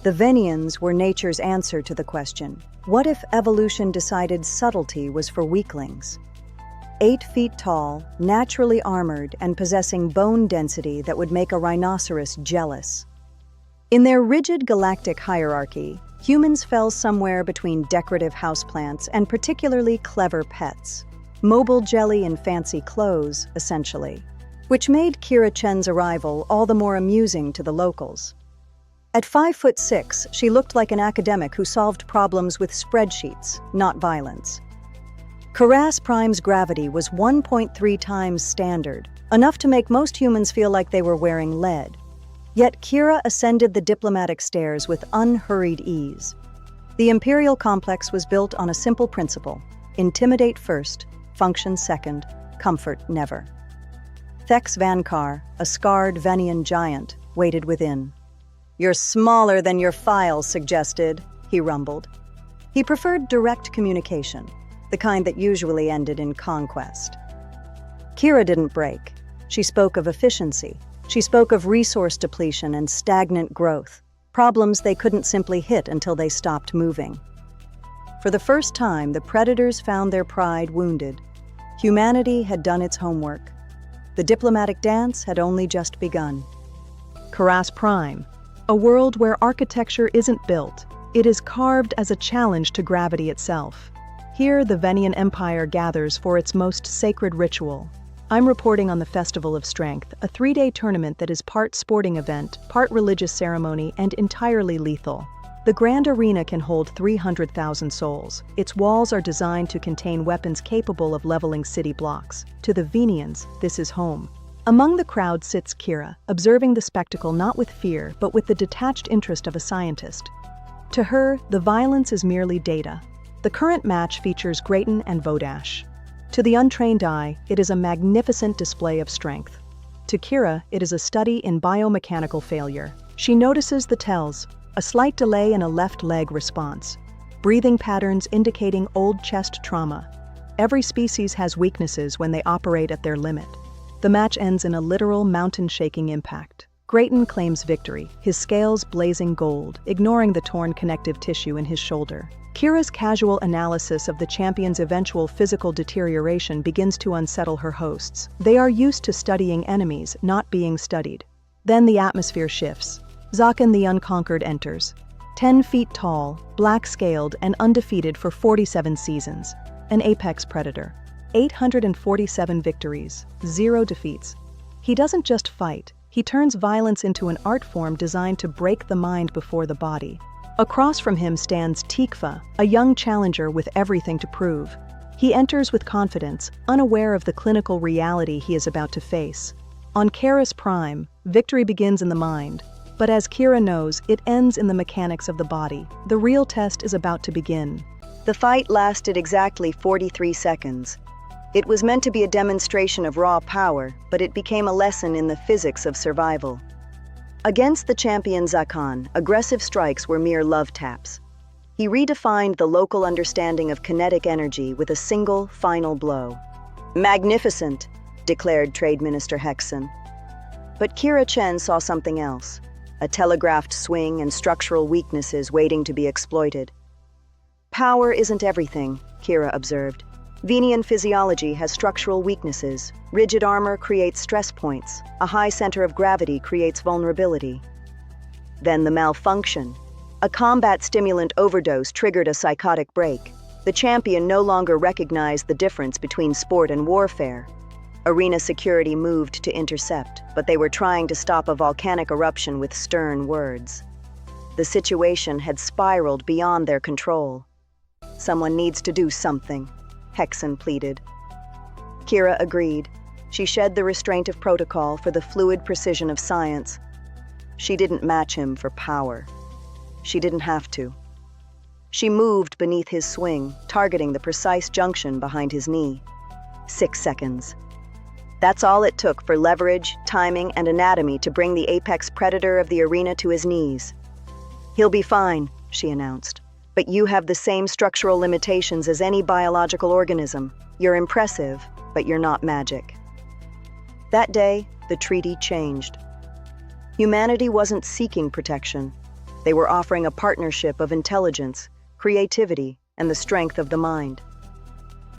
The Venians were nature's answer to the question, what if evolution decided subtlety was for weaklings? 8 feet tall, naturally armored, and possessing bone density that would make a rhinoceros jealous. In their rigid galactic hierarchy, humans fell somewhere between decorative houseplants and particularly clever pets. Mobile jelly and fancy clothes, essentially, which made Kira Chen's arrival all the more amusing to the locals. At 5'6", she looked like an academic who solved problems with spreadsheets, not violence. Karas Prime's gravity was 1.3 times standard, enough to make most humans feel like they were wearing lead. Yet Kira ascended the diplomatic stairs with unhurried ease. The Imperial complex was built on a simple principle: intimidate first, function second, comfort never. Thex Vankar, a scarred Venian giant, waited within. "You're smaller than your files suggested," he rumbled. He preferred direct communication, the kind that usually ended in conquest. Kira didn't break. She spoke of efficiency. She spoke of resource depletion and stagnant growth, problems they couldn't simply hit until they stopped moving. For the first time, the predators found their pride wounded. Humanity had done its homework. The diplomatic dance had only just begun. Karas Prime, a world where architecture isn't built, it is carved as a challenge to gravity itself. Here, the Venian Empire gathers for its most sacred ritual. I'm reporting on the Festival of Strength, a 3-day tournament that is part sporting event, part religious ceremony, and entirely lethal. The grand arena can hold 300,000 souls. Its walls are designed to contain weapons capable of leveling city blocks. To the Venians, this is home. Among the crowd sits Kira, observing the spectacle not with fear, but with the detached interest of a scientist. To her, the violence is merely data. The current match features Grayton and Vodash. To the untrained eye, it is a magnificent display of strength. To Kira, it is a study in biomechanical failure. She notices the tells, a slight delay in a left leg response, breathing patterns indicating old chest trauma. Every species has weaknesses when they operate at their limit. The match ends in a literal mountain-shaking impact. Grayton claims victory, his scales blazing gold, ignoring the torn connective tissue in his shoulder. Kira's casual analysis of the champion's eventual physical deterioration begins to unsettle her hosts. They are used to studying enemies, not being studied. Then the atmosphere shifts. Zakan the Unconquered enters. 10 feet tall, black-scaled, and undefeated for 47 seasons. An apex predator. 847 victories, 0 defeats. He doesn't just fight, he turns violence into an art form designed to break the mind before the body. Across from him stands Tikva, a young challenger with everything to prove. He enters with confidence, unaware of the clinical reality he is about to face. On Karas Prime, victory begins in the mind. But as Kira knows, it ends in the mechanics of the body. The real test is about to begin. The fight lasted exactly 43 seconds. It was meant to be a demonstration of raw power, but it became a lesson in the physics of survival. Against the champion Zakan, aggressive strikes were mere love taps. He redefined the local understanding of kinetic energy with a single, final blow. "Magnificent," declared Trade Minister Hexon. But Kira Chen saw something else, a telegraphed swing and structural weaknesses waiting to be exploited. "Power isn't everything," Kira observed. "Venian physiology has structural weaknesses. Rigid armor creates stress points. A high center of gravity creates vulnerability." Then the malfunction. A combat stimulant overdose triggered a psychotic break. The champion no longer recognized the difference between sport and warfare. Arena security moved to intercept, but they were trying to stop a volcanic eruption with stern words. The situation had spiraled beyond their control. "Someone needs to do something," Hexon pleaded. Kira agreed. She shed the restraint of protocol for the fluid precision of science. She didn't match him for power. She didn't have to. She moved beneath his swing, targeting the precise junction behind his knee. 6 seconds. That's all it took for leverage, timing, and anatomy to bring the apex predator of the arena to his knees. "He'll be fine," she announced. "But you have the same structural limitations as any biological organism. You're impressive, but you're not magic." That day, the treaty changed. Humanity wasn't seeking protection. They were offering a partnership of intelligence, creativity, and the strength of the mind.